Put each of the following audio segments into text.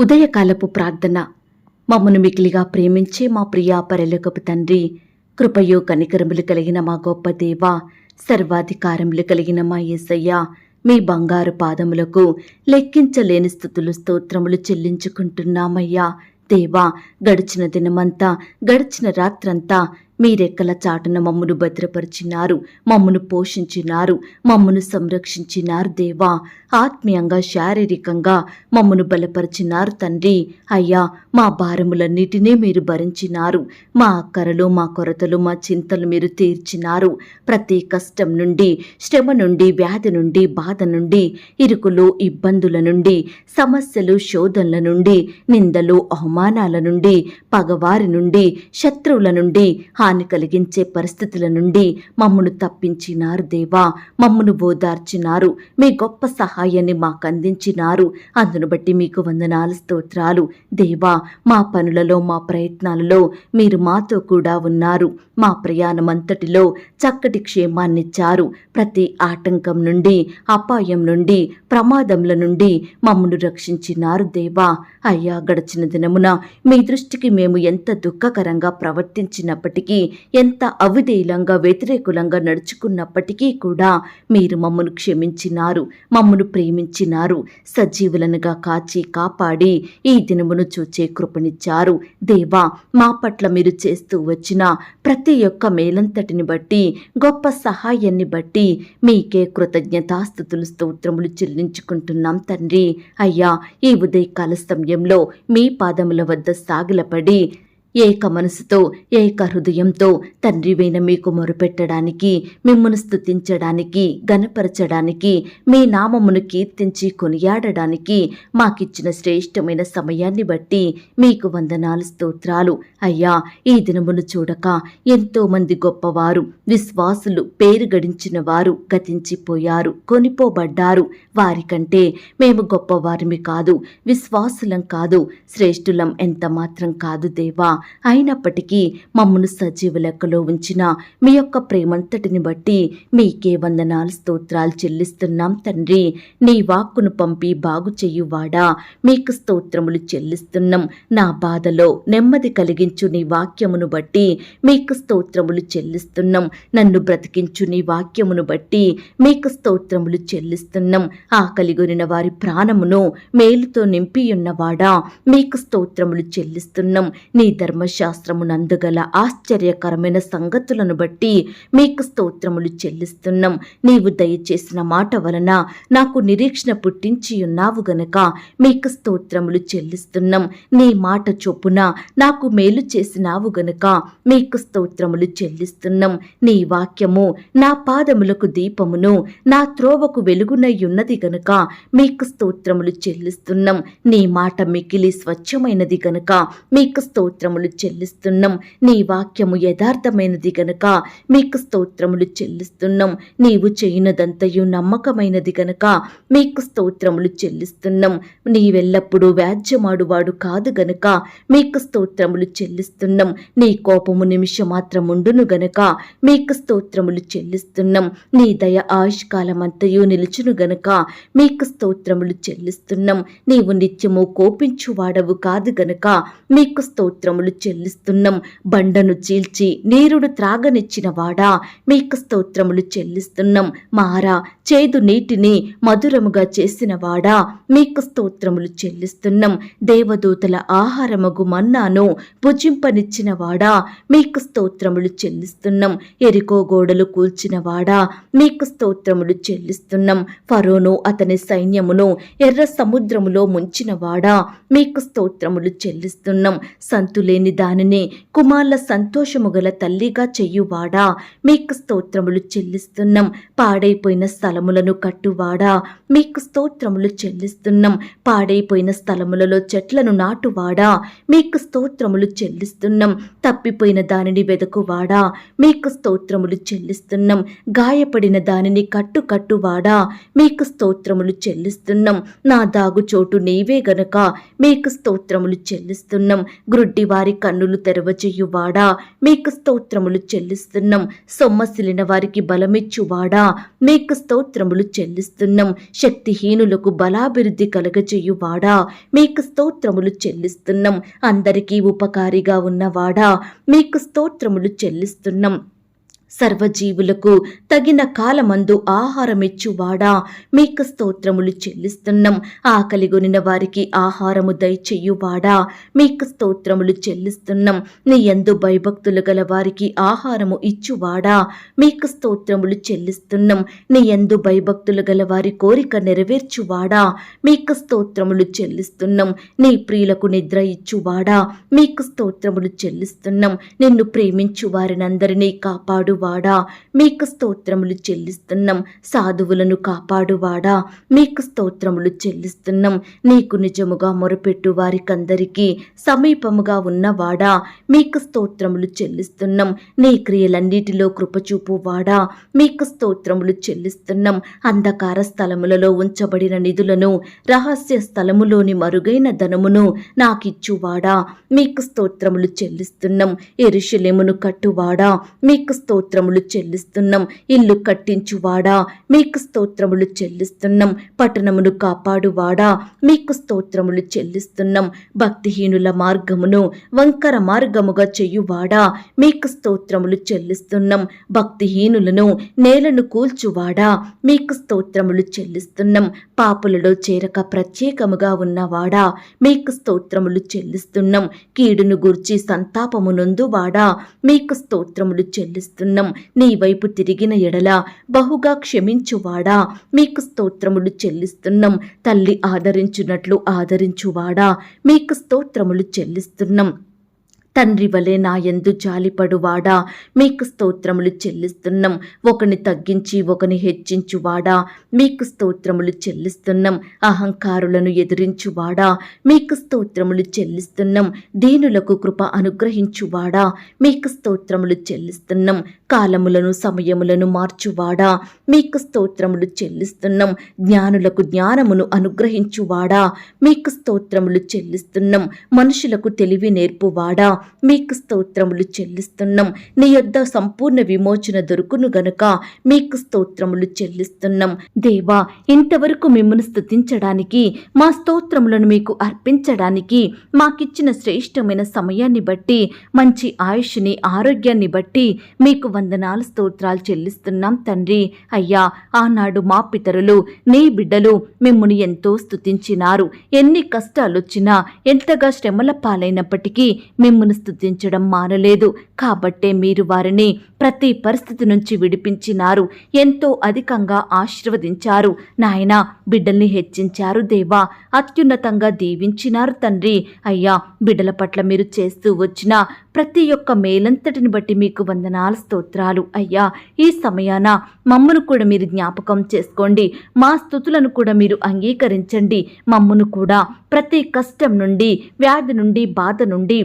ఉదయకాలపు ప్రార్థన. మమ్మను మికిలిగా ప్రేమించే మా ప్రియా పరలోకపు తండ్రి, కృపయు కనికరములు కలిగిన మా గొప్ప దేవా, సర్వాధికారములు కలిగిన మా యేసయ్య, మీ బంగారు పాదములకు లెక్కించలేని స్తుతులు స్తోత్రములు చెల్లించుకుంటున్నామయ్యా. దేవా, గడిచిన దినమంతా, గడిచిన రాత్రంతా మీ రెక్కల చాటున మమ్మను భద్రపరిచినారు, మమ్మను పోషించినారు, మమ్మను సంరక్షించినారు. దేవా, ఆత్మీయంగా శారీరకంగా మమ్మను బలపరిచినారు తండ్రి. అయ్యా, మా భారములన్నిటినీ మీరు భరించినారు. మా అక్కరలు, మా కొరతలు, మా చింతలు మీరు తీర్చినారు. ప్రతి కష్టం నుండి, శ్రమ నుండి, వ్యాధి నుండి, బాధ నుండి, ఇరుకులు, ఇబ్బందుల నుండి, సమస్యలు, శోధనల నుండి, నిందలు, అవమానాల నుండి, పగవారి నుండి, శత్రువుల నుండి, హాని కలిగించే పరిస్థితుల నుండి మమ్మను తప్పించినారు. దేవా, మమ్మను ఓదార్చినారు. మీ గొప్ప సహాయాన్ని మాకు అందించినారు. అందును బట్టి మీకు వందనాలు, స్తోత్రాలు. దేవా, మా పనులలో, మా ప్రయత్నాలలో మీరు మాతో కూడా ఉన్నారు. మా ప్రయాణమంతటిలో చక్కటి క్షేమాన్నిచ్చారు. ప్రతి ఆటంకం నుండి, అపాయం నుండి, ప్రమాదముల నుండి మమ్మను రక్షించినారు. దేవా, అయ్యా, గడిచిన దినమున మీ దృష్టికి మేము ఎంత దుఃఖకరంగా ప్రవర్తించినప్పటికీ, ఎంత అవిధేయులంగా, వ్యతిరేకులంగా నడుచుకున్నప్పటికీ కూడా మీరు మమ్మను క్షమించినారు, మమ్మను ప్రేమించినారు. సజీవులనుగా కాచి కాపాడి ఈ దినమును చూచే కృపనిచ్చారు. దేవా, మా పట్ల మీరు చేస్తూ వచ్చిన ప్రతి ఒక్క మేలంతటిని బట్టి, గొప్ప సహాయాన్ని బట్టి మీకే కృతజ్ఞతాస్తుతులు, స్తోత్రములు చెల్లించుకుంటున్నాం తండ్రి. అయ్యా, ఈ ఉదయకాల సమయంలో మీ పాదముల వద్ద సాగిలపడి ఏక మనసుతో, ఏక హృదయంతో తండ్రివైన మీకు మొరుపెట్టడానికి, మిమ్మను స్తుతించడానికి, గణపరచడానికి, మీ నామమును కీర్తించి కొనియాడడానికి మాకిచ్చిన శ్రేష్టమైన సమయాన్ని బట్టి మీకు వందనాలు, స్తోత్రాలు. అయ్యా, ఈ దినమును చూడక ఎంతోమంది గొప్పవారు, విశ్వాసులు, పేరు గడించిన వారు గతించిపోయారు, కొనిపోబడ్డారు. వారికంటే మేము గొప్పవారిమి కాదు, విశ్వాసులం కాదు, శ్రేష్ఠులం ఎంత మాత్రం కాదు. దేవా, అయినప్పటికీ మమ్మను సజీవ లెక్కలో ఉంచిన మీ యొక్క ప్రేమంతటిని బట్టి మీకే వందనాలు, స్తోత్రాలు చెల్లిస్తున్నాం తండ్రి. నీ వాక్కును పంపి బాగు చెయ్యువాడా, మీకు స్తోత్రములు చెల్లిస్తున్నాం. నా బాధలో నెమ్మది కలిగించు నీ వాక్యమును బట్టి మీకు స్తోత్రములు చెల్లిస్తున్నాం. నన్ను బ్రతికించు నీ వాక్యమును బట్టి మీకు స్తోత్రములు చెల్లిస్తున్నాం. ఆకలిగొనిన వారి ప్రాణమును మేలుతో నింపియున్నవాడా, మీకు స్తోత్రములు చెల్లిస్తున్నాం. నీ ధర్మశాస్త్రమునందుగల ఆశ్చర్యకరమైన సంగతులను బట్టి మీకు స్తోత్రములు చెల్లిస్తున్నాం. నీవు దయచేసిన మాట వలన నాకు నిరీక్షణ పుట్టించి ఉన్నావు గనక మీకు స్తోత్రములు చెల్లిస్తున్నాం. నీ మాట చొప్పున నాకు మేలు చేసినావు గనక మీకు స్తోత్రములు చెల్లిస్తున్నాం. నీ వాక్యము నా పాదములకు దీపమును, నా త్రోవకు వెలుగునై ఉన్నది గనుక మీకు స్తోత్రములు చెల్లిస్తున్నాం. నీ మాట మికిలి స్వచ్ఛమైనది గనుక మీకు స్తోత్రములు చెల్లిస్తున్నాం. నీ వాక్యము యథార్థమైనది గనుక మీకు స్తోత్రములు చెల్లిస్తున్నాం. నీవు చేయనదంతయు నమ్మకమైనది గనుక మీకు స్తోత్రములు చెల్లిస్తున్నాం. నీవెల్లప్పుడూ వ్యాజ్యమాడువాడు కాదు గనుక మీకు స్తోత్రములు చెల్లిస్తున్నాం. నీ కోపము నిమిషమాత్రం ఉండును గనుక మీకు స్తోత్రములు చెల్లిస్తున్నాం. నీ దయ ఆయుష్కాలమంతయు నిలుచును గనుక మీకు స్తోత్రములు చెల్లిస్తున్నాం. నీవు నిత్యము కోపించువాడవు కాదు గనుక మీకు స్తోత్రములు చెల్లిస్తున్నాం. బండను చీల్చి నీరుడు త్రాగనిచ్చిన వాడా, మీకు స్తోత్రములు చెల్లిస్తున్నాం. మారా చేదు నీటిని మధురముగా చేసిన వాడా, మీకు స్తోత్రములు చెల్లిస్తున్నాం. దేవదూతల ఆహారమగు మన్నాను భుజింపనిచ్చిన వాడా, మీకు స్తోత్రములు చెల్లిస్తున్నాం. ఎరికో గోడలు కూల్చిన వాడా, మీకు స్తోత్రములు చెల్లిస్తున్నాం. ఫరోను అతని సైన్యమును ఎర్ర సముద్రములో ముంచిన వాడా, మీకు స్తోత్రములు చెల్లిస్తున్నాం. సంతులేని దానిని కుమార్ల సంతోషము గల తల్లిగా చెయ్యువాడా, మీకు స్తోత్రములు చెల్లిస్తున్నాం. పాడైపోయిన స్థలములను కట్టువాడా, మీకు స్తోత్రములు చెల్లిస్తున్నాం. పాడైపోయిన స్థలములలో చెట్లను నాటువాడా, మీకు స్తోత్రములు చెల్లిస్తున్నాం. తప్పిపోయిన దానిని వెదకువాడా, మీకు స్తోత్రములు చెల్లిస్తున్నాం. గాయపడిన దానిని కట్టువాడా, మీకు స్తోత్రములు చెల్లిస్తున్నాం. నా దాగుచోటు నీవే గనుక మీకు స్తోత్రములు చెల్లిస్తున్నాం. గ్రుడ్డి వారి వారి కన్నులు తెరవచేయువాడా మీకు స్తోత్రములు చెల్లిస్తున్నాం. సొమ్మసిలిన వారికి బలమిచ్చువాడా మీకు స్తోత్రములు చెల్లిస్తున్నాం. శక్తిహీనులకు బలాభివృద్ధి కలగచేయువాడా మీకు స్తోత్రములు చెల్లిస్తున్నాం. అందరికీ ఉపకారిగా ఉన్నవాడా మీకు స్తోత్రములు చెల్లిస్తున్నాం. సర్వజీవులకు తగిన కాలమందు ఆహారమిచ్చువాడా మీకు స్తోత్రములు చెల్లిస్తున్నాం. ఆకలిగొనిన వారికి ఆహారము దయచెయ్యువాడా మీకు స్తోత్రములు చెల్లిస్తున్నాం. నీ యందు భయభక్తులు గల వారికి ఆహారము ఇచ్చువాడా మీకు స్తోత్రములు చెల్లిస్తున్నాం. నీ యందు భయభక్తులు గల వారి కోరిక నెరవేర్చువాడా మీకు స్తోత్రములు చెల్లిస్తున్నాం. నీ ప్రియులకు నిద్ర ఇచ్చువాడా మీకు స్తోత్రములు చెల్లిస్తున్నాం. నిన్ను ప్రేమించు వారినందరినీ కాపాడు వాడా మీకు స్తోత్రములు చెల్లిస్తున్నాం. సాధువులను కాపాడువాడా మీకు స్తోత్రములు చెల్లిస్తున్నాం. నీకు నిజముగా మొరపెట్టు వారికందరికీ సమీపముగా ఉన్నవాడా మీకు స్తోత్రములు చెల్లిస్తున్నాం. నీ క్రియలన్నిటిలో కృపచూపువాడా మీకు స్తోత్రములు చెల్లిస్తున్నాం. అంధకార స్థలములలో ఉంచబడిన నిధులను రహస్య స్థలములోని మరుగైన ధనమును నాకిచ్చువాడా మీకు స్తోత్రములు చెల్లిస్తున్నాం. యెరూషలేమును కట్టువాడా మీకు స్తోత్రములు చెల్లిస్తున్నాం. ఇల్లు కట్టించువాడా మీకు స్తోత్రములు చెల్లిస్తున్నాం. పట్టణమును కాపాడువాడా మీకు స్తోత్రములు చెల్లిస్తున్నాం. భక్తిహీనుల మార్గమును వంకర మార్గముగా చెయ్యువాడా మీకు స్తోత్రములు చెల్లిస్తున్నాం. భక్తిహీనులను నేలను కూల్చువాడా మీకు స్తోత్రములు చెల్లిస్తున్నాం. పాపులలో చేరక ప్రత్యేకముగా ఉన్నవాడా మీకు స్తోత్రములు చెల్లిస్తున్నాం. కీడును గూర్చి సంతాపము నొందువాడా మీకు స్తోత్రములు చెల్లిస్తున్నాం. నీ వైపు తిరిగిన ఎడల బహుగా క్షమించువాడా మీకు స్తోత్రములు చెల్లిస్తున్నాం. తల్లి ఆదరించున్నట్లు ఆదరించువాడా మీకు స్తోత్రములు చెల్లిస్తున్నాం. తండ్రి వలె నా యందు జాలిపడువాడా మీకు స్తోత్రములు చెల్లిస్తున్నాం. ఒకని తగ్గించి ఒకని హెచ్చించువాడా మీకు స్తోత్రములు చెల్లిస్తున్నాం. అహంకారులను ఎదిరించువాడా మీకు స్తోత్రములు చెల్లిస్తున్నాం. దీనులకు కృప అనుగ్రహించువాడా మీకు స్తోత్రములు చెల్లిస్తున్నాం. కాలములను సమయములను మార్చువాడా మీకు స్తోత్రములు చెల్లిస్తున్నాం. జ్ఞానులకు జ్ఞానమును అనుగ్రహించువాడా మీకు స్తోత్రములు చెల్లిస్తున్నాం. మనుషులకు తెలివి నేర్పువాడా మీకు స్తోత్రములు చెల్లిస్తున్నాం. నీ యొద్ద సంపూర్ణ విమోచన దొరుకును గనుక మీకు స్తోత్రములు చెల్లిస్తున్నాం. దేవా, ఇంతవరకు మిమ్మల్ని స్తుతించడానికి, మా స్తోత్రములను మీకు అర్పించడానికి మాకిచ్చిన శ్రేష్టమైన సమయాన్ని బట్టి, మంచి ఆయుష్ని, ఆరోగ్యాన్ని బట్టి మీకు వందనాలు స్తోత్రాలు చెల్లిస్తున్నాం తండ్రి. అయ్యా, ఆనాడు మా పితరులు నీ బిడ్డలు మిమ్ముని ఎంతో స్తుతించినారు. ఎన్ని కష్టాలొచ్చినా, ఎంతగా శ్రమల పాలైనప్పటికీ మిమ్మును స్తుతించడం మానలేదు. కాబట్టే మీరు వారిని ప్రతి పరిస్థితి నుంచి విడిపించినారు. ఎంతో అధికంగా ఆశీర్వదించారు నాయనా. బిడ్డల్ని హెచ్చించారు దేవా. అత్యున్నతంగా దీవించినారు తండ్రి. అయ్యా, బిడ్డల పట్ల మీరు చేస్తూ వచ్చిన ప్రతి ఒక్క మేలంతటిని బట్టి మీకు వందనాలు స్తోత్రాలు. అయ్యా, ఈ సమయాన మమ్మను కూడా మీరు జ్ఞాపకం చేసుకోండి. మా స్తుతులను కూడా మీరు అంగీకరించండి. మమ్మను కూడా ప్రతి కష్టం నుండి, వ్యాధి నుండి, బాధ నుండి,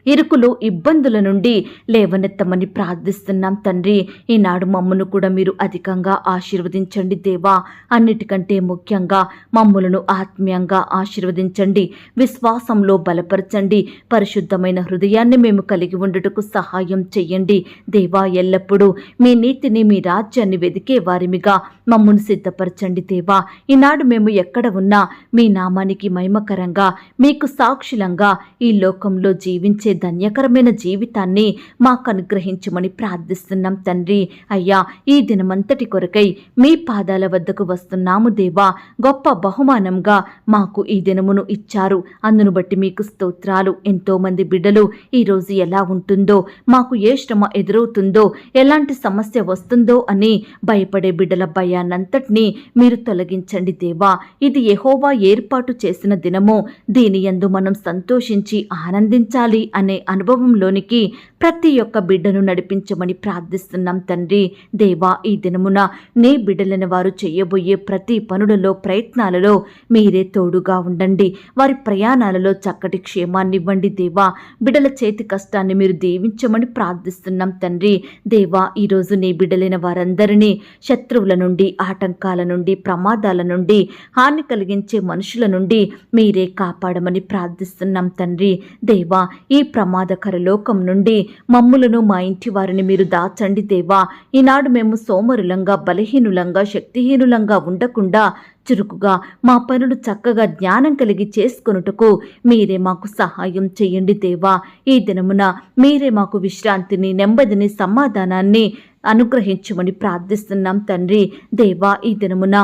ఇరుకులు, ఇబ్బందుల నుండి లేవనెత్తమని ప్రార్థిస్తున్నాం తండ్రి. ఈనాడు మమ్మను కూడా మీరు అధికంగా ఆశీర్వదించండి దేవా. అన్నిటికంటే ముఖ్యంగా మమ్ములను ఆత్మీయంగా ఆశీర్వదించండి. విశ్వాసంలో బలపరచండి. పరిశుద్ధమైన హృదయాన్ని మేము కలిగి ఉండుటకు సహాయం చెయ్యండి దేవా. ఎల్లప్పుడూ మీ నీతిని, మీ రాజ్యాన్ని వెదికే వారిమిగా మమ్మను సిద్ధపరచండి దేవా. ఈనాడు మేము ఎక్కడ ఉన్నా మీ నామానికి మహిమకరంగా, మీకు సాక్షులంగా ఈ లోకంలో జీవించే ధన్యకరమైన జీవితాన్ని మాకు అనుగ్రహించమని ప్రార్థిస్తున్నాం తండ్రి. అయ్యా, ఈ దినమంతటి కొరకై మీ పాదాల వద్దకు వస్తున్నాము దేవా. గొప్ప బహుమానంగా మాకు ఈ దినమును ఇచ్చారు. అందును బట్టి మీకు స్తోత్రాలు. ఎంతో మంది బిడ్డలు ఈరోజు ఎలా ఉంటుందో, మాకు ఏ శ్రమ ఎదురవుతుందో, ఎలాంటి సమస్య వస్తుందో అని భయపడే బిడ్డల భయాన్నంతటినీ మీరు తొలగించండి దేవా. ఇది యెహోవా ఏర్పాటు చేసిన దినము. దీని యందు మనం సంతోషించి ఆనందించాలి అనే అనుభవంలోనికి ప్రతి ఒక్క బిడ్డను నడిపించమని ప్రార్థిస్తున్నాం తండ్రి. దేవా, ఈ దినమున నీ బిడ్డలైన వారు చేయబోయే ప్రతి పనులలో, ప్రయత్నాలలో మీరే తోడుగా ఉండండి. వారి ప్రయాణాలలో చక్కటి క్షేమాన్ని ఇవ్వండి దేవా. బిడ్డల చేతి కష్టాన్ని మీరు దీవించమని ప్రార్థిస్తున్నాం తండ్రి. దేవా, ఈరోజు నీ బిడ్డలైన వారందరినీ శత్రువుల నుండి, ఆటంకాల నుండి, ప్రమాదాల నుండి, హాని కలిగించే మనుషుల నుండి మీరే కాపాడమని ప్రార్థిస్తున్నాం తండ్రి. దేవా, ఈ ప్రమాదకర లోకం నుండి మమ్ములను, మా ఇంటి వారిని మీరు దాచండి దేవా. ఈనాడు మేము సోమరులంగా, బలహీనులంగా, శక్తిహీనులంగా ఉండకుండా చురుకుగా మా పనులు చక్కగా జ్ఞానం కలిగి చేసుకొనుటకు మీరే మాకు సహాయం చేయండి దేవా. ఈ దినమున మీరే మాకు విశ్రాంతిని, నెమ్మదిని, సమాధానాన్ని అనుగ్రహించమని ప్రార్థిస్తున్నాం తండ్రి. దేవా, ఈ దినమున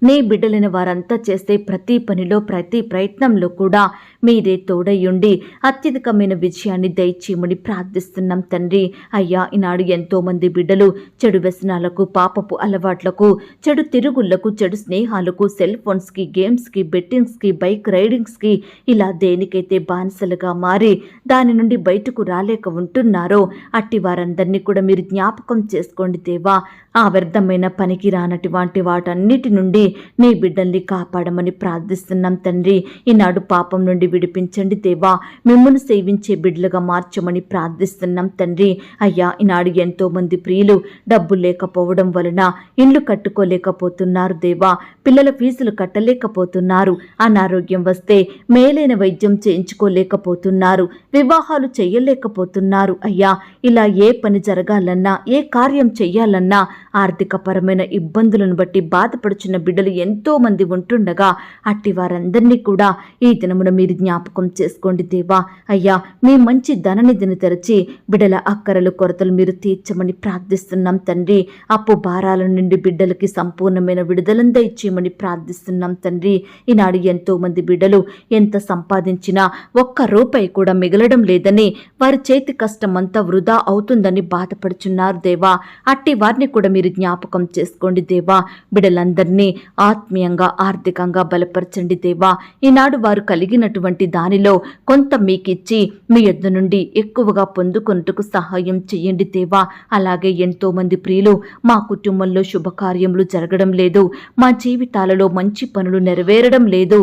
నీ బిడ్డలైన వారంతా చేసే ప్రతి పనిలో, ప్రతి ప్రయత్నంలో కూడా మీరే తోడయ్యుండి అత్యధికమైన విజయాన్ని దయచేయమని ప్రార్థిస్తున్నాం తండ్రి. అయ్యా, ఈనాడు ఎంతోమంది బిడ్డలు చెడు వ్యసనాలకు, పాపపు అలవాట్లకు, చెడు తిరుగుళ్లకు, చెడు స్నేహాలకు, సెల్ ఫోన్స్కి, గేమ్స్కి, బెట్టింగ్స్కి, బైక్ రైడింగ్స్కి, ఇలా దేనికైతే బానిసలుగా మారి దాని నుండి బయటకు రాలేక ఉంటున్నారో అట్టి వారందరినీ కూడా మీరు జ్ఞాపకం చేసుకోండి దేవా. ఆ వ్యర్థమైన పనికి రానటువంటి వాటన్నిటి నుండి నీ బిడ్డల్ని కాపాడమని ప్రార్థిస్తున్నాం తండ్రి. ఈనాడు పాపం నుండి విడిపించండి దేవా. మిమ్మును సేవించే బిడ్డలుగా మార్చమని ప్రార్థిస్తున్నాం తండ్రి. అయ్యా, ఈనాడు ఎంతో మంది ప్రియులు డబ్బు లేకపోవడం వలన ఇండ్లు కట్టుకోలేకపోతున్నారు దేవా. పిల్లల ఫీజులు కట్టలేకపోతున్నారు. అనారోగ్యం వస్తే మేలైన వైద్యం చేయించుకోలేకపోతున్నారు. వివాహాలు చేయలేకపోతున్నారు. అయ్యా, ఇలా ఏ పని జరగాలన్నా, ఏ కార్యం చెయ్యాలన్నా ఆర్థికపరమైన ఇబ్బందులను బట్టి బాధపడుచున్న బిడ్డలు ఎంతో మంది ఉంటుండగా అట్టి వారందరినీ కూడా ఈ దినమున మీరు జ్ఞాపకం చేసుకోండి దేవా. అయ్యా, మీ మంచి ధననిధిని తెరచి బిడ్డల అక్కరలు, కొరతలు మీరు తీర్చమని ప్రార్థిస్తున్నాం తండ్రి. అప్పు భారాల నుండి బిడ్డలకి సంపూర్ణమైన విడుదలను దయచేయమని ప్రార్థిస్తున్నాం తండ్రి. ఈనాడు ఎంతో మంది బిడ్డలు ఎంత సంపాదించినా ఒక్క రూపాయి కూడా మిగలడం లేదని, వారి చేతి కష్టం అంతా వృధా అవుతుందని బాధపడుచున్నారు దేవా. అట్టి వారిని కూడా మీరు జ్ఞాపకం చేసుకోండి దేవా. బిడ్డలందరినీ ఆత్మీయంగా, ఆర్థికంగా బలపరచండి దేవా. ఈనాడు వారు కలిగినటువంటి దానిలో కొంత మీకిచ్చి మీ యొద్ద నుండి ఎక్కువగా పొందుకొనుటకు సహాయం చేయండి దేవా. అలాగే ఎంతో మంది ప్రియులు మా కుటుంబంలో శుభకార్యములు జరగడం లేదు, మా జీవితాలలో మంచి పనులు నెరవేరడం లేదు,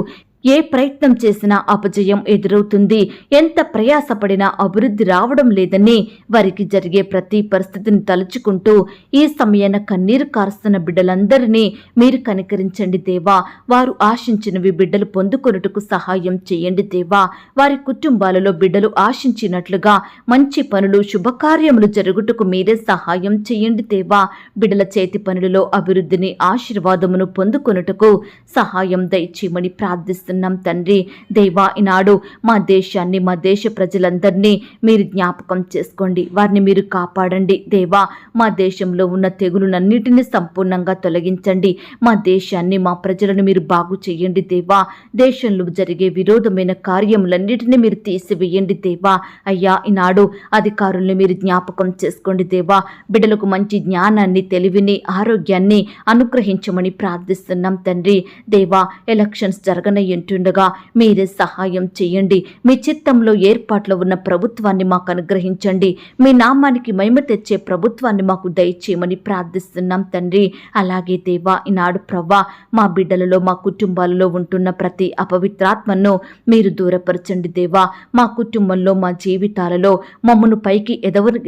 ఏ ప్రయత్నం చేసినా అపజయం ఎదురవుతుంది, ఎంత ప్రయాసపడినా అభివృద్ధి రావడం లేదని వారికి జరిగే ప్రతి పరిస్థితిని తలుచుకుంటూ ఈ సమయాన కన్నీరు కారుస్తున్న బిడ్డలందరినీ మీరు కనికరించండి దేవా. వారు ఆశించినవి బిడ్డలు పొందుకొనుటకు సహాయం చేయండి దేవా. వారి కుటుంబాలలో బిడ్డలు ఆశించినట్లుగా మంచి పనులు, శుభకార్యములు జరుగుటకు మీరే సహాయం చేయండి దేవా. బిడ్డల చేతి పనులలో అభివృద్ధిని, ఆశీర్వాదమును పొందుకొనుటకు సహాయం దయచేయమని ప్రార్థిస్తున్నాం తండ్రి. దేవా, ఈనాడు మా దేశాన్ని, మా దేశ ప్రజలందరినీ మీరు జ్ఞాపకం చేసుకోండి. వారిని మీరు కాపాడండి దేవా. మా దేశంలో ఉన్న తెగులునన్నిటినీ సంపూర్ణంగా తొలగించండి. మా దేశాన్ని, మా ప్రజలను మీరు బాగు చేయండి దేవా. దేశంలో జరిగే విరోధమైన కార్యములన్నిటినీ మీరు తీసివేయండి దేవా. అయ్యా, ఈనాడు అధికారుల్ని మీరు జ్ఞాపకం చేసుకోండి దేవా. బిడ్డలకు మంచి జ్ఞానాన్ని, తెలివిని, ఆరోగ్యాన్ని అనుగ్రహించమని ప్రార్థిస్తున్నాం తండ్రి. దేవా, ఎలక్షన్స్ జరగనయ్యుంటుండగా మీరే సహాయం చేయండి. మీ చిత్తంలో ఏర్పాట్లో ఉన్న ప్రభుత్వాన్ని మాకు అనుగ్రహించండి. మీ నామానికి మహిమ తెచ్చే ప్రభుత్వాన్ని మాకు దయచేయమని ప్రార్థిస్తున్నాం తండ్రి. అలాగే దేవా, ఈనాడు ప్రవ్వా, మా బిడ్డలలో, మా కుటుంబాలలో ఉంటున్న ప్రతి అపవిత్రాత్మను మీరు దూరపరచండి దేవా. మా కుటుంబంలో, మా జీవితాలలో మమ్మను పైకి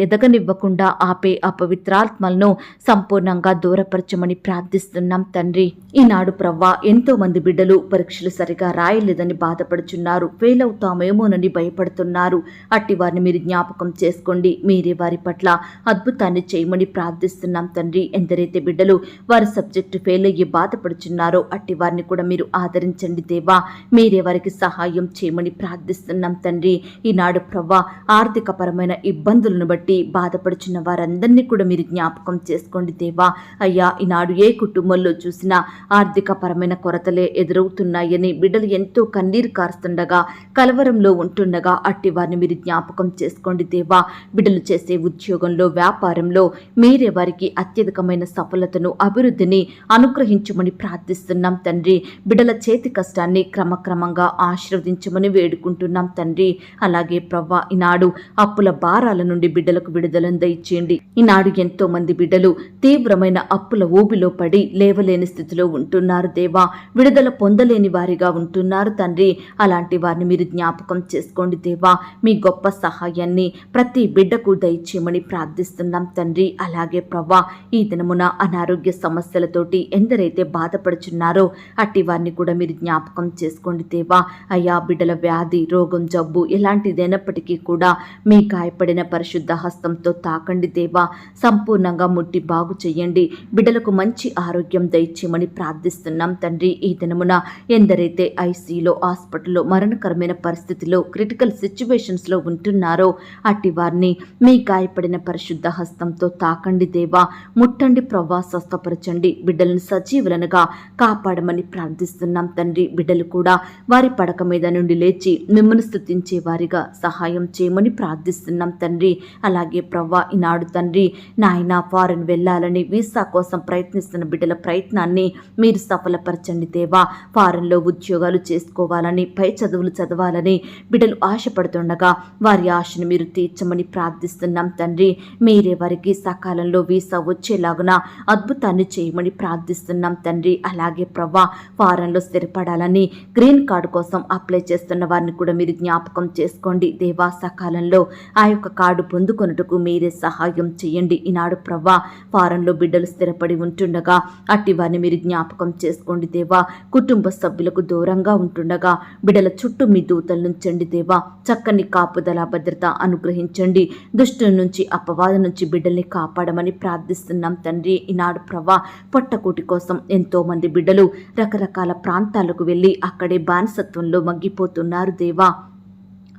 ఎదగనివ్వకుండా ఆపే అపవిత్రాత్మలను సంపూర్ణంగా దూరపరచమని ప్రార్థిస్తున్నాం తండ్రి. ఈనాడు ప్రవ్వా, ఎంతో మంది బిడ్డలు పరీక్షలు సరిగా రాయలేదని బాధపడుచున్నారు, ఫెయిల్ అవుతామేమోనని భయపడుతున్నారు. అట్టి వారిని మీరు జ్ఞాపకం చేసుకోండి. మీరే వారి పట్ల అద్భుతాన్ని చేయమని ప్రార్థిస్తున్నాం తండ్రి. ఎందరైతే బిడ్డలు వారి సబ్జెక్టు ఫెయిల్ అయ్యి బాధపడుచున్నారో అట్టి వారిని కూడా మీరు ఆదరించండి దేవా. మీరే వారికి సహాయం చేయమని ప్రార్థిస్తున్నాం తండ్రి. ఈనాడు ప్రవ్వా, ఆర్థిక పరమైన ఇబ్బందులను బట్టి బాధపడుచున్న వారందరినీ కూడా మీరు జ్ఞాపకం చేసుకోండి దేవా. అయ్యా, ఈనాడు ఏ కుటుంబంలో చూసినా ఆర్థిక పరమైన కొరతలే ఎదురవుతున్నాయని బిడ్డలు ఎంతో కన్నీరు కారుస్తుండగా కలవరంలో ఉంటుండగా అట్టి వారిని మీరు జ్ఞాపకం చేసుకోండి దేవా. బిడ్డలు చేసే ఉద్యోగంలో, వ్యాపారంలో మీరే వారికి అత్యధికమైన సఫలతను, అభివృద్ధిని అనుగ్రహించమని ప్రార్థిస్తున్నాం తండ్రి. బిడ్డల చేతి కష్టాన్ని క్రమక్రమంగా ఆశీర్వదించమని వేడుకుంటున్నాం తండ్రి. అలాగే ప్రవ్వా, ఈనాడు అప్పుల భారాల నుండి బిడ్డలకు విడుదలను దయచేయండి. ఈనాడు ఎంతో మంది బిడ్డలు తీవ్రమైన అప్పుల ఊబిలో పడి లేవలేని స్థితిలో ఉంటున్నారు దేవా. విడుదల పొందలేని వారిగా ఉంటున్నారు తండ్రి. అలాంటి వారిని మీరు జ్ఞాపకం చేసుకోండి దేవా. మీ గొప్ప సహాయాన్ని ప్రతి బిడ్డకు దయచేయమని ప్రార్థిస్తున్నాం తండ్రి. అలాగే ప్రవ్వా, ఈ దినమున అనారోగ్య సమస్యలతోటి ఎందరైతే బాధపడుచున్నారో అట్టి వారిని కూడా మీరు జ్ఞాపకం చేసుకోండి దేవా. అయ్యా, బిడ్డల వ్యాధి, రోగం, జబ్బు ఎలాంటిదైనప్పటికీ కూడా మీ గాయపడిన పరిశుద్ధ హస్తంతో తాకండి దేవా. సంపూర్ణంగా ముట్టి బాగు చేయండి. బిడ్డలకు మంచి ఆరోగ్యం దయచేయమని ప్రార్థిస్తున్నాం తండ్రి. ఈ దినమున ఎందరైతే ఐసీలో, హాస్పిటల్లో, మరణకరమైన పరిస్థితిలో, క్రిటికల్ సిచ్యువేషన్స్లో ఉంటున్నారో అట్టి వారిని మీ గాయపడిన పరిశుద్ధ హస్తంతో తాకండి దేవా. ముట్టండి ప్రవ్వా, స్వస్థపరచండి. బిడ్డలను సజీవులనుగా కాపాడమని ప్రార్థిస్తున్నాం తండ్రి. బిడ్డలు కూడా వారి పడక మీద నుండి లేచి మిమ్మల్ని స్తుతించే వారిగా సహాయం చేయమని ప్రార్థిస్తున్నాం తండ్రి. అలాగే ప్రవ్వా, ఈనాడు తండ్రి నాయన ఫారెన్ వెళ్ళాలని వీసా కోసం ప్రయత్నిస్తున్న బిడ్డల ప్రయత్నాన్ని మీరు సఫలపరచండి దేవా. ఫారెన్లో ఉద్యోగాలు చేసుకోవాలని, పై చదువులు చదవాలని బిడ్డలు ఆశపడుతుండగా వారి ఆశను మీరు తీర్చమని ప్రార్థిస్తున్నాం తండ్రి. మీరే వారికి సకాలంలో వీసా వచ్చేలాగున అద్భుతాన్ని చేయమని ప్రార్థిస్తున్నాం తండ్రి. అలాగే ప్రవ్వా, ఫారెన్లో స్థిరపడాలని గ్రీన్ కార్డు కోసం అప్లై చేస్తున్న వారిని కూడా మీరు జ్ఞాపకం చేసుకోండి దేవా. సకాలంలో ఆ యొక్క కార్డు పొందుకొనుటకు మీరే సహాయం చేయండి. ఈనాడు ప్రవ్వా, ఫారెన్లో బిడ్డలు స్థిరపడి ఉంటుండగా అట్టి వారిని మీరు జ్ఞాపకం చేసుకోండి దేవా. కుటుంబ సభ్యులకు దూరంగా ఉంటుండగా బిడ్డల చుట్టూ మీ దూతలు నుంచండి దేవా. చక్కని కాపుదల, భద్రత అనుగ్రహించండి. దుష్టుల నుంచి, అపవాద నుంచి బిడ్డల్ని కాపాడమని ప్రార్థిస్తున్నాం తండ్రి. ఈనాడు ప్రవ్వా, పొట్టకూటి కోసం ఎంతో మంది బిడ్డలు రకరకాల ప్రాంతాలకు వెళ్ళి అక్కడే బానిసత్వంలో మగ్గిపోతున్నారు దేవా.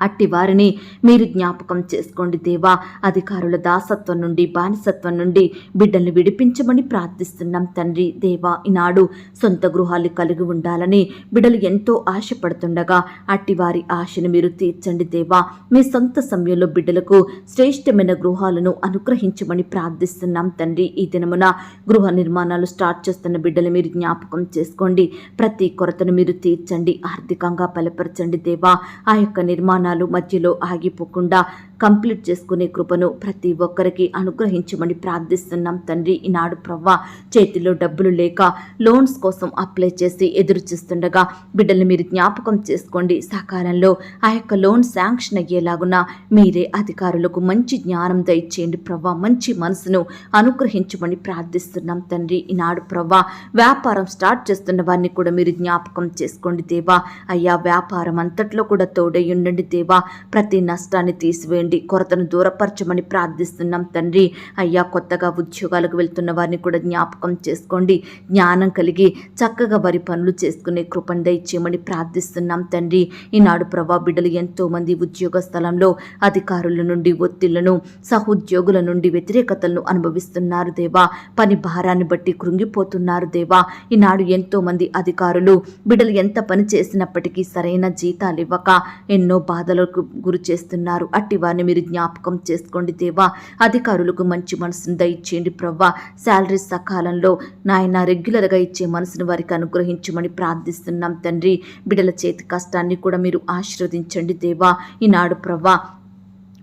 అట్టి వారిని మీరు జ్ఞాపకం చేసుకోండి దేవా. అధికారుల దాసత్వం నుండి, బానిసత్వం నుండి బిడ్డల్ని విడిపించమని ప్రార్థిస్తున్నాం తండ్రి. దేవా, ఈనాడు సొంత గృహాలు కలిగి ఉండాలని బిడ్డలు ఎంతో ఆశపడుతుండగా అట్టి వారి ఆశను మీరు తీర్చండి దేవా. మీ సొంత సమయంలో బిడ్డలకు శ్రేష్టమైన గృహాలను అనుగ్రహించమని ప్రార్థిస్తున్నాం తండ్రి. ఈ దినమున గృహ నిర్మాణాలు స్టార్ట్ చేస్తున్న బిడ్డలు మీరు జ్ఞాపకం చేసుకోండి. ప్రతి కొరతను మీరు తీర్చండి, ఆర్థికంగా బలపరచండి దేవా. ఆ యొక్క నిర్మాణాలు మధ్యలో ఆగిపోకుండా కంప్లీట్ చేసుకునే కృపను ప్రతి ఒక్కరికి అనుగ్రహించమని ప్రార్థిస్తున్నాం తండ్రి. ఈనాడు ప్రవ్వా, చేతిలో డబ్బులు లేక లోన్స్ కోసం అప్లై చేసి ఎదురు చూస్తుండగా బిడ్డల్ని మీరు జ్ఞాపకం చేసుకోండి. సకాలంలో ఆ యొక్క లోన్ శాంక్షన్ అయ్యేలాగున మీరే అధికారులకు మంచి జ్ఞానం దయచేయండి ప్రవ్వా. మంచి మనసును అనుగ్రహించమని ప్రార్థిస్తున్నాం తండ్రి. ఈనాడు ప్రవ్వా, వ్యాపారం స్టార్ట్ చేస్తున్న వారిని కూడా మీరు జ్ఞాపకం చేసుకోండి దేవా. అయ్యా, వ్యాపారం అంతట్లో కూడా తోడై ఉండండి దేవా. ప్రతి నష్టాన్ని తీసివేయండి, కొరతను దూరపరచమని ప్రార్థిస్తున్నాం తండ్రి. అయ్యా, కొత్తగా ఉద్యోగాలకు వెళ్తున్న వారిని కూడా జ్ఞాపకం చేసుకోండి. జ్ఞానం కలిగి చక్కగా వారి పనులు చేసుకునే కృపను దయచేయమని ప్రార్థిస్తున్నాం తండ్రి. ఈనాడు ప్రవ్వా, బిడ్డలు ఎంతో మంది ఉద్యోగ స్థలంలో అధికారుల నుండి ఒత్తిళ్లను, సహోద్యోగుల నుండి వ్యతిరేకతలను అనుభవిస్తున్నారు దేవా. పని భారాన్ని బట్టి కృంగిపోతున్నారు దేవా. ఈనాడు ఎంతో మంది అధికారులు బిడ్డలు ఎంత పని చేసినప్పటికీ సరైన జీతాలు ఇవ్వక ఎన్నో బాధలకు గురి చేస్తున్నారు. అట్టి వారిని మీరు జ్ఞాపకం చేసుకోండి దేవా. అధికారులకు మంచి మనసును దయచేయండి ప్రవ్వా. శాలరీ సకాలంలో నాయన రెగ్యులర్గా ఇచ్చే మనసును వారికి అనుగ్రహించమని ప్రార్థిస్తున్నాం తండ్రి. బిడ్డల చేతి కష్టాన్ని కూడా మీరు ఆశీర్వదించండి దేవా. ఈనాడు ప్రవ్వా,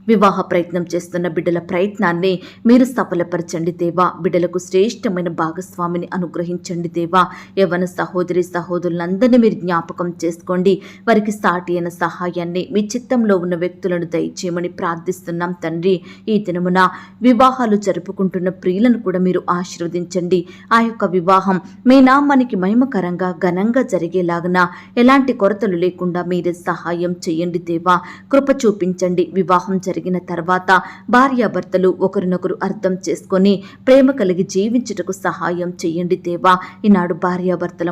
వివాహ ప్రయత్నం చేస్తున్న బిడ్డల ప్రయత్నాన్ని మీరు సఫలపరచండి దేవా. బిడ్డలకు శ్రేష్టమైన భాగస్వామిని అనుగ్రహించండి దేవా. యవ్వన సహోదరి సహోదరులందరినీ మీరు జ్ఞాపకం చేసుకోండి. వారికి సాటి అయిన సహాయాన్ని మీ చిత్తంలో ఉన్న వ్యక్తులను దయచేయమని ప్రార్థిస్తున్నాం తండ్రి. ఈ దినమున వివాహాలు జరుపుకుంటున్న ప్రియులను కూడా మీరు ఆశీర్వదించండి. ఆ యొక్క వివాహం మీ నామానికి మహిమకరంగా ఘనంగా జరిగేలాగున ఎలాంటి కొరతలు లేకుండా మీరే సహాయం చేయండి దేవా. కృప చూపించండి. వివాహం జరిగిన తర్వాత భార్యాభర్తలు ఒకరినొకరు అర్థం చేసుకొని ప్రేమ కలిగి జీవించుటకు సహాయం చేయండి దేవా. ఈనాడు భార్యాభర్తల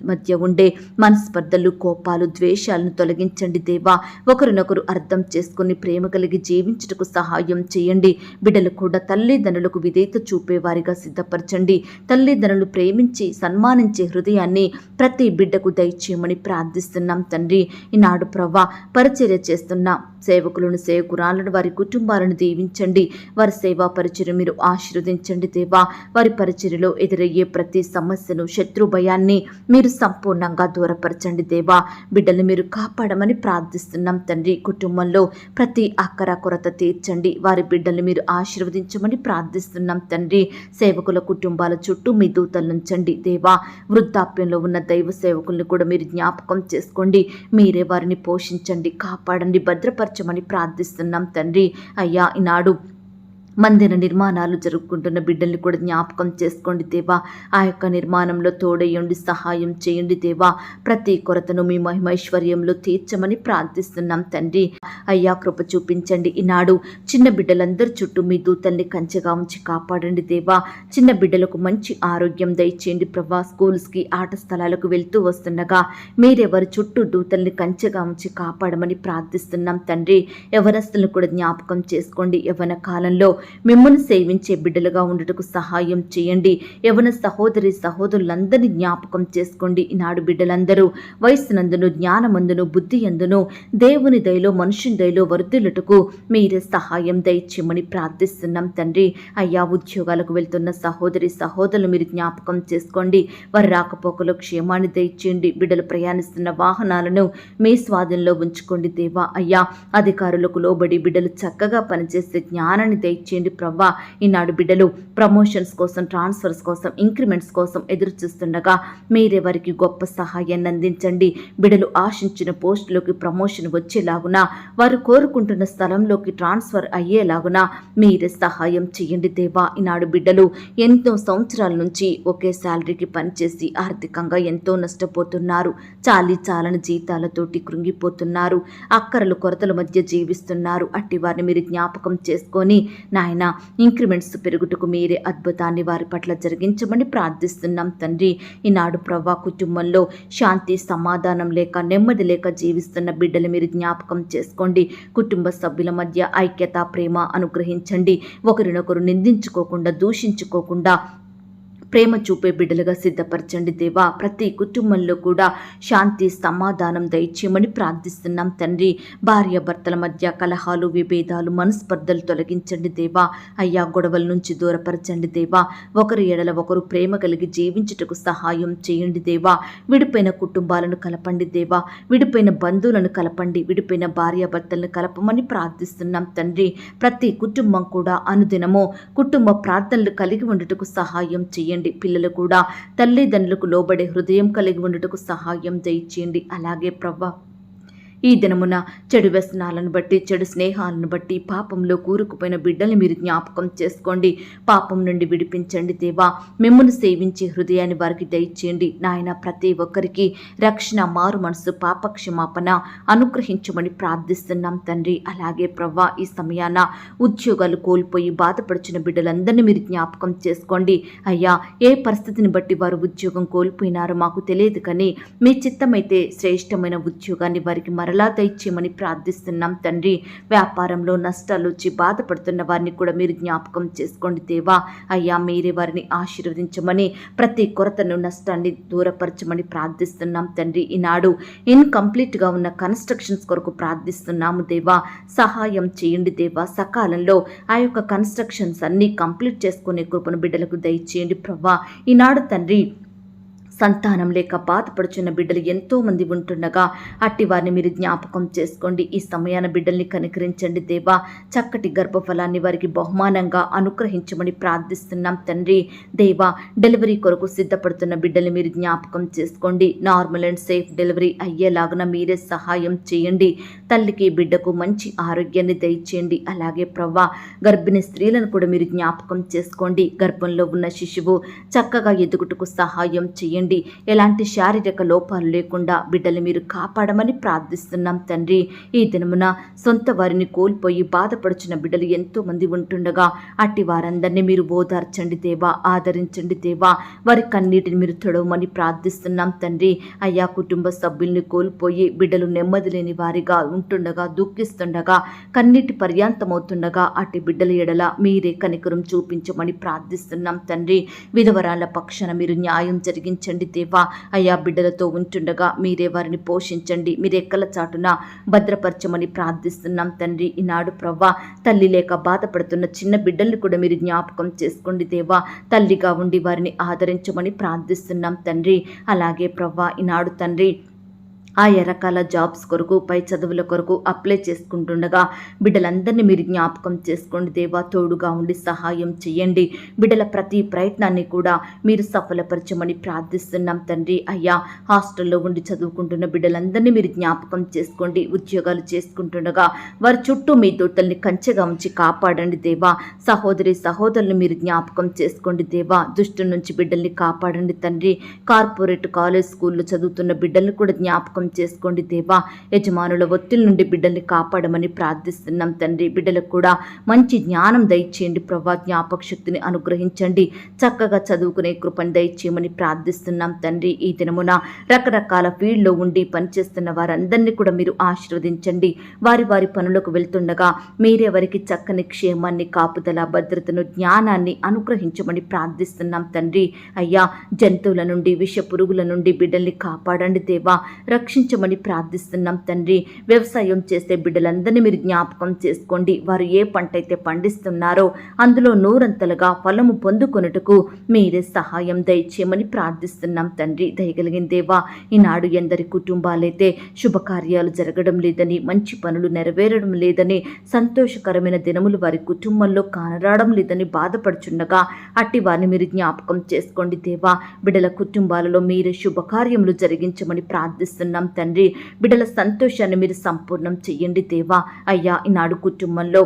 మధ్య ఉండే మనస్పర్ధలు, కోపాలు, ద్వేషాలను తొలగించండి దేవా. ఒకరినొకరు అర్థం చేసుకుని ప్రేమ కలిగి జీవించుటకు సహాయం చేయండి. బిడ్డలు కూడా తల్లిదండ్రులకు విధేయత చూపేవారిగా సిద్ధపరచండి. తల్లిదండ్రులు ప్రేమించి సన్మానించే హృదయాన్ని ప్రతి బిడ్డకు దయచేయమని ప్రార్థిస్తున్నాం తండ్రి. ఈనాడు ప్రవ్వా పరిచర్య చేస్తున్న సేవకులను, సేవకురాలను, వారి కుటుంబాలను దీవించండి. వారి సేవా పరిచర్య మీరు ఆశీర్వదించండి దేవా. వారి పరిచర్యలో ఎదురయ్యే ప్రతి సమస్యను, శత్రు భయాన్ని మీరు సంపూర్ణంగా దూరపరచండి దేవా. బిడ్డలు మీరు కాపాడమని ప్రార్థిస్తున్నాం తండ్రి. కుటుంబంలో ప్రతి అక్కర కొరత తీర్చండి. వారి బిడ్డలు మీరు ఆశీర్వదించమని ప్రార్థిస్తున్నాం తండ్రి. సేవకుల కుటుంబాల చుట్టూ మీ దూతలుంచండి దేవా. వృద్ధాప్యంలో ఉన్న దైవ సేవకుల్ని కూడా మీరు జ్ఞాపకం చేసుకోండి. మీరే వారిని పోషించండి, కాపాడండి, భద్రపరచమని ప్రార్థిస్తున్నాం తండ్రి. అయ్యా, ఈనాడు మందిర నిర్మాణాలు జరుపుకుంటున్న బిడ్డల్ని కూడా జ్ఞాపకం చేసుకోండి దేవా. ఆ యొక్క నిర్మాణంలో తోడయ్యండి, సహాయం చేయండి దేవా. ప్రతి కొరతను మీ మహిమైశ్వర్యంలో తీర్చమని ప్రార్థిస్తున్నాం తండ్రి. అయ్యా, కృప చూపించండి. ఈనాడు చిన్న బిడ్డలందరి చుట్టూ మీ దూతల్ని కంచెగా ఉంచి కాపాడండి దేవా. చిన్న బిడ్డలకు మంచి ఆరోగ్యం దయచేయండి ప్రభా. స్కూల్స్కి, ఆట స్థలాలకు వెళ్తూ వస్తుండగా మీరెవరి చుట్టూ దూతల్ని కంచెగా ఉంచి కాపాడమని ప్రార్థిస్తున్నాం తండ్రి. యవనస్తులను కూడా జ్ఞాపకం చేసుకోండి. యవన కాలంలో మిమ్మల్ని సేవించే బిడ్డలుగా ఉండుటకు సహాయం చేయండి. యవన సహోదరి సహోదరులందరినీ జ్ఞాపకం చేసుకోండి. ఈనాడు బిడ్డలందరూ వయస్సునందును, జ్ఞానమందును, బుద్ధి అందును, దేవుని దయలో, మనుషుని దయలో వర్ధిల్లుటకు మీరే సహాయం దయచేయమని ప్రార్థిస్తున్నాం తండ్రి. అయ్యా, ఉద్యోగాలకు వెళ్తున్న సహోదరి సహోదరులు మీరు జ్ఞాపకం చేసుకోండి. వారి రాకపోకలో క్షేమాన్ని దయచేయండి. బిడ్డలు ప్రయాణిస్తున్న వాహనాలను మీ స్వాధీనంలో ఉంచుకోండి దేవా. అయ్యా, అధికారులకు లోబడి బిడ్డలు చక్కగా పనిచేసే జ్ఞానాన్ని దయచేయండి ప్రవ్వా. ఈనాడు బిడ్డలు ప్రమోషన్స్ కోసం, ట్రాన్స్ఫర్స్ కోసం, ఇంక్రిమెంట్స్ కోసం ఎదురు చూస్తుండగా మీరే వారికి గొప్ప సహాయాన్ని అందించండి. బిడ్డలు ఆశించిన పోస్టులోకి ప్రమోషన్ వచ్చేలాగున, వారు కోరుకుంటున్న స్థలంలోకి ట్రాన్స్ఫర్ అయ్యేలాగున మీరే సహాయం చేయండి దేవా. ఈనాడు బిడ్డలు ఎంతో సంవత్సరాల నుంచి ఒకే శాలరీకి పనిచేసి ఆర్థికంగా ఎంతో నష్టపోతున్నారు. చాలని జీతాలతోటి కృంగిపోతున్నారు. అక్కరలు కొరతల మధ్య జీవిస్తున్నారు. అట్టి వారిని మీరు జ్ఞాపకం చేసుకొని నాయన ఇంక్రిమెంట్స్ పెరుగుటకు మీరే అద్భుతాన్ని వారి పట్ల జరిగించమని ప్రార్థిస్తున్నాం తండ్రి. ఈనాడు ప్రవ్వా కుటుంబంలో శాంతి, సమాధానం లేక, నెమ్మది లేక జీవిస్తున్న బిడ్డలు మీరు జ్ఞాపకం చేసుకోండి. కుటుంబ సభ్యుల మధ్య ఐక్యత, ప్రేమ అనుగ్రహించండి. ఒకరినొకరు నిందించుకోకుండా, దూషించుకోకుండా ప్రేమ చూపే బిడ్డలుగా సిద్ధపరచండి దేవా. ప్రతి కుటుంబంలో కూడా శాంతి, సమాధానం దయచేయమని ప్రార్థిస్తున్నాం తండ్రి. భార్యాభర్తల మధ్య కలహాలు, విభేదాలు, మనస్పర్ధలు తొలగించండి దేవా. అయ్యా, గొడవల నుంచి దూరపరచండి దేవా. ఒకరి ఎడల ఒకరు ప్రేమ కలిగి జీవించుటకు సహాయం చేయండి దేవా. విడిపోయిన కుటుంబాలను కలపండి దేవా. విడిపోయిన బంధువులను కలపండి. విడిపోయిన భార్యాభర్తలను కలపమని ప్రార్థిస్తున్నాం తండ్రి. ప్రతి కుటుంబం కూడా అనుదినము కుటుంబ ప్రార్థనలు కలిగి ఉండటకు సహాయం చేయండి. పిల్లలు కూడా తల్లిదండ్రులకు లోబడే హృదయం కలిగి ఉండటకు సహాయం దయచేయండి. అలాగే ప్రవ్వా, ఈ దినమున చెడు వ్యసనాలను బట్టి, చెడు స్నేహాలను బట్టి పాపంలో కూరుకుపోయిన బిడ్డల్ని మీరు జ్ఞాపకం చేసుకోండి. పాపం నుండి విడిపించండి దేవా. మిమ్మల్ని సేవించే హృదయాన్ని వారికి దయచేయండి నాయన. ప్రతి ఒక్కరికి రక్షణ, మారు మనసు, పాపక్షమాపణ అనుగ్రహించమని ప్రార్థిస్తున్నాం తండ్రి. అలాగే ప్రవ్వా, ఈ సమయాన ఉద్యోగాలు కోల్పోయి బాధపడుచున్న బిడ్డలందరినీ మీరు జ్ఞాపకం చేసుకోండి. అయ్యా, ఏ పరిస్థితిని బట్టి వారు ఉద్యోగం కోల్పోయినారో మాకు తెలియదు, కానీ మీ చిత్తమైతే శ్రేష్టమైన ఉద్యోగాన్ని వారికి మరలా దయచేయమని ప్రార్థిస్తున్నాం తండ్రి. వ్యాపారంలో నష్టాలు వచ్చి బాధపడుతున్న వారిని కూడా మీరు జ్ఞాపకం చేసుకోండి దేవా. అయ్యా, మీరే వారిని ఆశీర్వదించమని, ప్రతి కొరతను, నష్టాన్ని దూరపరచమని ప్రార్థిస్తున్నాం తండ్రి. ఈనాడు ఇన్కంప్లీట్గా ఉన్న కన్స్ట్రక్షన్స్ కొరకు ప్రార్థిస్తున్నాము దేవా. సహాయం చేయండి దేవా. సకాలంలో ఆ యొక్క కన్స్ట్రక్షన్స్ అన్నీ కంప్లీట్ చేసుకునే కృపను బిడ్డలకు దయచేయండి ప్రభా. ఈనాడు తండ్రి సంతానం లేక బాధపడుచున్న బిడ్డలు ఎంతో మంది ఉంటుండగా అట్టి వారిని మీరు జ్ఞాపకం చేసుకోండి. ఈ సమయాన బిడ్డల్ని కనికరించండి దేవా. చక్కటి గర్భఫలాన్ని వారికి బహుమానంగా అనుగ్రహించమని ప్రార్థిస్తున్నాం తండ్రి. దేవా, డెలివరీ కొరకు సిద్ధపడుతున్న బిడ్డల్ని మీరు జ్ఞాపకం చేసుకోండి. నార్మల్ అండ్ సేఫ్ డెలివరీ అయ్యేలాగున మీరే సహాయం చేయండి. తల్లికి, బిడ్డకు మంచి ఆరోగ్యాన్ని దయచేయండి. అలాగే ప్రవ్వా, గర్భిణీ స్త్రీలను కూడా మీరు జ్ఞాపకం చేసుకోండి. గర్భంలో ఉన్న శిశువు చక్కగా ఎదుగుటకు సహాయం చేయండి. చేయండి. ఎలాంటి శారీరక లోపాలు లేకుండా బిడ్డలు మీరు కాపాడమని ప్రార్థిస్తున్నాం తండ్రి. ఈ దినమున సొంత వారిని కోల్పోయి బాధపడుచున్న బిడ్డలు ఎంతో మంది ఉంటుండగా అట్టి వారందరినీ మీరు ఓదార్చండి దేవా, ఆదరించండి దేవా. వారి కన్నీటిని మీరు తొడవమని ప్రార్థిస్తున్నాం తండ్రి. అయ్యా, కుటుంబ సభ్యుల్ని కోల్పోయి బిడ్డలు నెమ్మది లేని వారిగా ఉంటుండగా, దుఃఖిస్తుండగా, కన్నీటి పర్యాంతమవుతుండగా అట్టి బిడ్డల ఎడల మీరే కనికరం చూపించమని ప్రార్థిస్తున్నాం తండ్రి. విధవరాల పక్షాన మీరు న్యాయం జరిగించండి దేవా. అయ్యా, బిడ్డలతో ఉంటుండగా మీరే వారిని పోషించండి, మీరు ఎక్కల చాటున భద్రపరచమని ప్రార్థిస్తున్నాం తండ్రి. ఈనాడు ప్రవ్వా, తల్లి లేక బాధపడుతున్న చిన్న బిడ్డల్ని కూడా మీరు జ్ఞాపకం చేసుకోండి దేవా. తల్లిగా ఉండి వారిని ఆదరించమని ప్రార్థిస్తున్నాం తండ్రి. అలాగే ప్రవ్వా, ఈనాడు తండ్రి ఆయా రకాల జాబ్స్ కొరకు, పై చదువుల కొరకు అప్లై చేసుకుంటుండగా బిడ్డలందరినీ మీరు జ్ఞాపకం చేసుకోండి దేవా. తోడుగా ఉండి సహాయం చేయండి. బిడ్డల ప్రతి ప్రయత్నాన్ని కూడా మీరు సఫలపరచమని ప్రార్థిస్తున్నాం తండ్రి. అయ్యా, హాస్టల్లో ఉండి చదువుకుంటున్న బిడ్డలందరినీ మీరు జ్ఞాపకం చేసుకోండి. ఉద్యోగాలు చేసుకుంటుండగా వారి చుట్టూ మీ దూతల్ని కంచెగా ఉంచి కాపాడండి దేవా. సహోదరి సహోదరులు మీరు జ్ఞాపకం చేసుకోండి దేవా. దుష్టు నుంచి బిడ్డల్ని కాపాడండి తండ్రి. కార్పొరేట్, కాలేజ్, స్కూల్లో చదువుతున్న బిడ్డల్ని కూడా జ్ఞాపకం చేసుకోండి దేవా. యజమానుల ఒత్తిడి నుండి బిడ్డల్ని కాపాడమని ప్రార్థిస్తున్నాం తండ్రి. బిడ్డలకు కూడా మంచి జ్ఞానం దయచేయండి ప్రభా. జ్ఞాపక శక్తిని అనుగ్రహించండి. చక్కగా చదువుకునే కృపను దయచేయమని ప్రార్థిస్తున్నాం తండ్రి. ఈ దినమున రకరకాల ఫీల్డ్లో ఉండి పనిచేస్తున్న వారందరినీ కూడా మీరు ఆశీర్వదించండి. వారి వారి పనులకు వెళ్తుండగా మీరే వారికి చక్కని క్షేమాన్ని, కాపుదల, భద్రతను, జ్ఞానాన్ని అనుగ్రహించమని ప్రార్థిస్తున్నాం తండ్రి. అయ్యా, జంతువుల నుండి, విష పురుగుల నుండి బిడ్డల్ని కాపాడండి దేవా. రక్షించమని ప్రార్థిస్తున్నాం తండ్రి. వ్యవసాయం చేసే బిడ్డలందరినీ మీరు జ్ఞాపకం చేసుకోండి. వారు ఏ పంట అయితే పండిస్తున్నారో అందులో నూరంతలుగా ఫలము పొందుకొనుటకు మీరే సహాయం దయచేయమని ప్రార్థిస్తున్నాం తండ్రి. దయగలిగిన దేవా, ఈనాడు ఎందరి కుటుంబాలైతే శుభకార్యాలు జరగడం లేదని, మంచి పనులు నెరవేరడం లేదని, సంతోషకరమైన దినములు వారి కుటుంబంలో కానరావడం లేదని బాధపడుచుండగా అట్టి వారిని మీరు జ్ఞాపకం చేసుకోండి దేవా. బిడ్డల కుటుంబాలలో మీరే శుభకార్యములు జరిగించమని ప్రార్థిస్తున్నాం తండ్రి. బిడ్డల సంతోషాన్ని మీరు సంపూర్ణం చెయ్యండి దేవా. అయ్యా, ఈనాడు కుటుంబంలో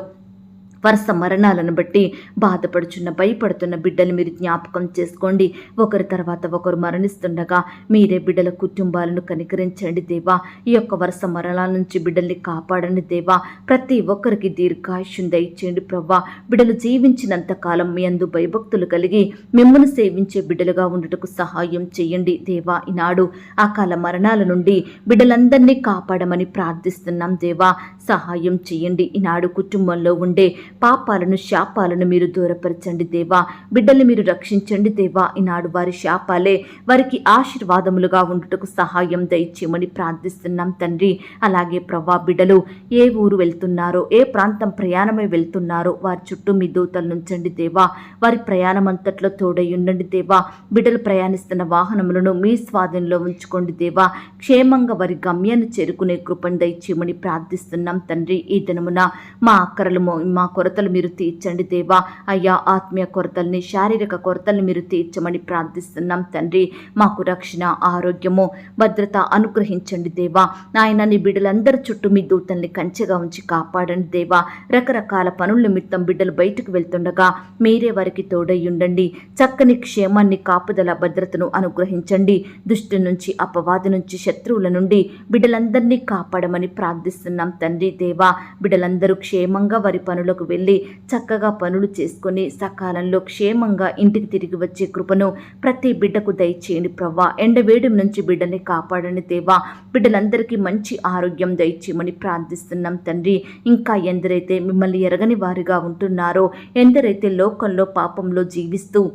వరుస మరణాలను బట్టి బాధపడుచున్న, భయపడుతున్న బిడ్డలు మీరు జ్ఞాపకం చేసుకోండి. ఒకరి తర్వాత ఒకరు మరణిస్తుండగా మీరే బిడ్డల కుటుంబాలను కనికరించండి దేవా. ఈ యొక్క వరుస మరణాల నుంచి బిడ్డల్ని కాపాడండి దేవా. ప్రతి ఒక్కరికి దీర్ఘాయుష్యం దయచేయండి ప్రవ్వా. బిడ్డలు జీవించినంత కాలం మీ అందు భయభక్తులు కలిగి మిమ్మల్ని సేవించే బిడ్డలుగా ఉండుటకు సహాయం చేయండి దేవా. ఈనాడు అకాల మరణాల నుండి బిడ్డలందరినీ కాపాడమని ప్రార్థిస్తున్నాం దేవా. సహాయం చేయండి. ఈనాడు కుటుంబంలో ఉండే పాపాలను, శాపాలను మీరు దూరపరచండి దేవా. బిడ్డల్ని మీరు రక్షించండి దేవా. ఈనాడు వారి శాపాలే వారికి ఆశీర్వాదములుగా ఉండుటకు సహాయం దయచేయమని ప్రార్థిస్తున్నాం తండ్రి. అలాగే ప్రవ్వా, బిడ్డలు ఏ ఊరు వెళ్తున్నారో, ఏ ప్రాంతం ప్రయాణమై వెళ్తున్నారో వారి చుట్టూ మీ దూతలు నుంచండి దేవా. వారి ప్రయాణం అంతట్లో తోడై ఉండండి దేవా. బిడ్డలు ప్రయాణిస్తున్న వాహనములను మీ స్వాధీనంలో ఉంచుకోండి దేవా. క్షేమంగా వారి గమ్యాన్ని చేరుకునే కృపను దయచేయమని ప్రార్థిస్తున్నాం తండ్రి. ఈ దినమున మా అక్కరలు, మా కొరతలు మీరు తీర్చండి దేవా. అయ్యా, ఆత్మీయ కొరతల్ని, శారీరక కొరతల్ని మీరు తీర్చమని ప్రార్థిస్తున్నాం తండ్రి. మాకు రక్షణ, ఆరోగ్యము, భద్రత అనుగ్రహించండి దేవా. నాయన, నీ బిడ్డలందరి చుట్టూ మీ దూతల్ని కంచెగా ఉంచి కాపాడండి దేవా. రకరకాల పనుల నిమిత్తం బిడ్డలు బయటకు వెళ్తుండగా మీరే వారికి తోడై ఉండండి. చక్కని క్షేమాన్ని, కాపుదల, భద్రతను అనుగ్రహించండి. దుష్టు నుంచి, అపవాది నుంచి, శత్రువుల నుండి బిడ్డలందరినీ కాపాడమని ప్రార్థిస్తున్నాం తండ్రి దేవా. బిడ్డలందరూ క్షేమంగా వారి పనులకు వెళ్ళి చక్కగా పనులు చేసుకొని సకాలంలో క్షేమంగా ఇంటికి తిరిగి వచ్చే కృపను ప్రతి బిడ్డకు దయచేయండి ప్రవ్వా. ఎండవేడి నుంచి బిడ్డని కాపాడండి దేవా. బిడ్డలందరికీ మంచి ఆరోగ్యం దయచేయమని ప్రార్థిస్తున్నాం తండ్రి. ఇంకా ఎందరైతే మిమ్మల్ని ఎరగని వారిగా ఉంటున్నారో, ఎందరైతే లోకంలో పాపంలో జీవిస్తూ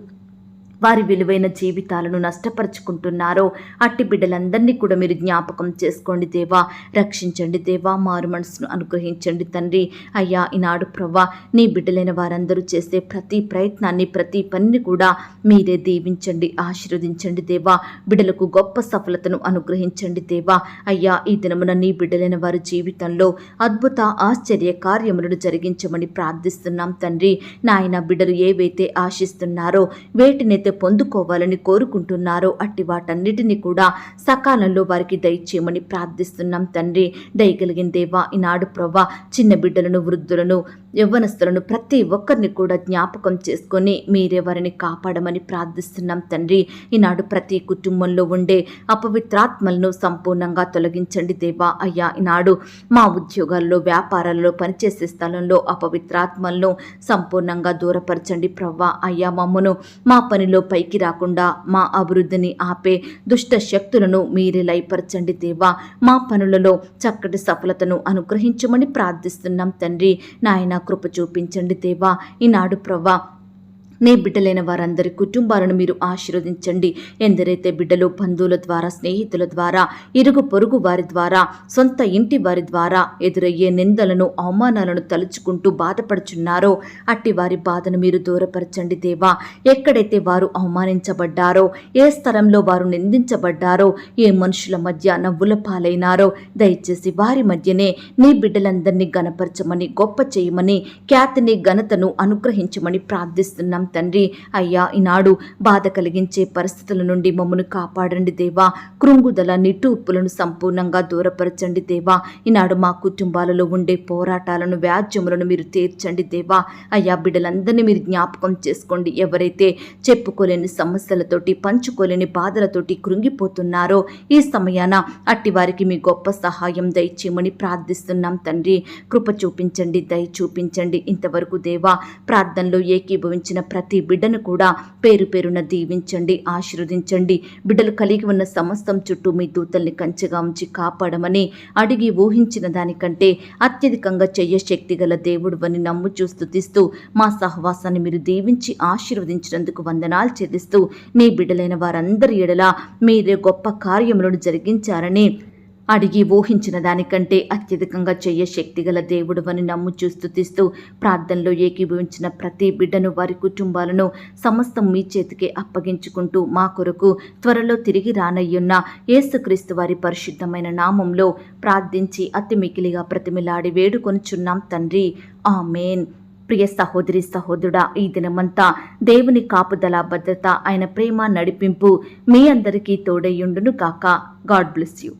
వారి విలువైన జీవితాలను నష్టపరుచుకుంటున్నారో అట్టి బిడ్డలందరినీ కూడా మీరు జ్ఞాపకం చేసుకోండి దేవా. రక్షించండి దేవా. మారు మనసును అనుగ్రహించండి తండ్రి. అయ్యా, ఈనాడు ప్రవ్వా, నీ బిడ్డలైన వారందరూ చేసే ప్రతి ప్రయత్నాన్ని, ప్రతి పనిని కూడా మీరే దీవించండి, ఆశీర్వదించండి దేవా. బిడ్డలకు గొప్ప సఫలతను అనుగ్రహించండి దేవా. అయ్యా, ఈ దినమున నీ బిడ్డలైన వారి జీవితంలో అద్భుత, ఆశ్చర్య కార్యములను జరిగించమని ప్రార్థిస్తున్నాం తండ్రి. నాయన, బిడ్డలు ఏవైతే ఆశిస్తున్నారో, వేటినైతే పొందుకోవాలని కోరుకుంటున్నారో అట్టి వాటన్నిటిని కూడా సకాలంలో వారికి దయచేయమని ప్రార్థిస్తున్నాం తండ్రి. దయగలిగిన దేవా, ఈనాడు ప్రవ్వా, చిన్న బిడ్డలను, వృద్ధులను, యవ్వనస్తులను ప్రతి ఒక్కరిని కూడా జ్ఞాపకం చేసుకొని మీరే వారిని కాపాడమని ప్రార్థిస్తున్నాం తండ్రి. ఈనాడు ప్రతి కుటుంబంలో ఉండే అపవిత్రాత్మలను సంపూర్ణంగా తొలగించండి దేవా. అయ్యా, ఈనాడు మా ఉద్యోగాల్లో, వ్యాపారాల్లో, పనిచేసే స్థలంలో అపవిత్రాత్మలను సంపూర్ణంగా దూరపరచండి ప్రవ్వా. అయ్యా, మమ్మను మా పనిలో పైకి రాకుండా మా అభివృద్ధిని ఆపే దుష్ట శక్తులను మీరే లయపరచండి దేవా. మా పనులలో చక్కటి సఫలతను అనుగ్రహించమని ప్రార్థిస్తున్నాం తండ్రి. నాయన, కృప చూపించండి దేవా. ఈనాడు ప్రవ్వా, నీ బిడ్డలైన వారందరి కుటుంబాలను మీరు ఆశీర్వదించండి. ఎందరైతే బిడ్డలు బంధువుల ద్వారా, స్నేహితుల ద్వారా, ఇరుగు పొరుగు వారి ద్వారా, సొంత ఇంటి వారి ద్వారా ఎదురయ్యే నిందలను, అవమానాలను తలుచుకుంటూ బాధపడుచున్నారో అట్టి వారి బాధను మీరు దూరపరచండి దేవా. ఎక్కడైతే వారు అవమానించబడ్డారో, ఏ స్థలంలో వారు నిందించబడ్డారో, ఏ మనుషుల మధ్య నవ్వుల పాలైనారో, దయచేసి వారి మధ్యనే నీ బిడ్డలందరినీ గణపరచమని, గొప్ప చేయమని, ఖ్యాతిని, ఘనతను అనుగ్రహించమని ప్రార్థిస్తున్నాం తండ్రి. అయ్యా, ఈనాడు బాధ కలిగించే పరిస్థితుల నుండి మమ్మను కాపాడండి దేవా. కృంగుదల, నిట్టూర్పులను సంపూర్ణంగా దూరపరచండి దేవా. ఈనాడు మా కుటుంబాలలో ఉండే పోరాటాలను, వ్యాజ్యములను మీరు తీర్చండి దేవా. అయ్యా, బిడ్డలందరినీ మీరు జ్ఞాపకం చేసుకోండి. ఎవరైతే చెప్పుకోలేని సమస్యలతోటి, పంచుకోలేని బాధలతోటి కృంగిపోతున్నారో ఈ సమయాన అట్టి వారికి మీ గొప్ప సహాయం దయచేయమని ప్రార్థిస్తున్నాం తండ్రి. కృప చూపించండి, దయ చూపించండి. ఇంతవరకు దేవా ప్రార్థనలో ఏకీభవించిన ప్రతి బిడ్డను కూడా పేరు పేరున దీవించండి, ఆశీర్వదించండి. బిడ్డలు కలిగి ఉన్న సమస్తం చుట్టూ మీ దూతల్ని కంచెగా ఉంచి కాపాడమని అడిగి ఊహించిన దానికంటే అత్యధికంగా శక్తి గల దేవుడు అని నమ్ముచూ స్తుతిస్తూ మా సహవాసాన్ని మీరు దీవించి ఆశీర్వదించినందుకు వందనాలు చెల్లిస్తూ నీ బిడ్డలైన వారందరి ఎడల మీరే గొప్ప కార్యములను జరిగించారని అడిగి ఊహించిన దానికంటే అత్యధికంగా శక్తిగల దేవుడు అని నమ్ముచూ స్తుతిస్తూ ప్రార్థనలో ఏకీభవించిన ప్రతి బిడ్డను, వారి కుటుంబాలను సమస్తం మీ చేతికే అప్పగించుకుంటూ మా కొరకు త్వరలో తిరిగి రానయ్యున్న యేసుక్రీస్తు వారి పరిశుద్ధమైన నామంలో ప్రార్థించి అతి మికిలిగా ప్రతిమిలాడి వేడుకొనుచున్నాం తండ్రి. ఆమేన్. ప్రియ సహోదరి, సహోదరుడా, ఈ దినమంతా దేవుని కాపుదల, భద్రత, ఆయన ప్రేమ, నడిపింపు మీ అందరికీ తోడయ్యుండును గాక. God bless you.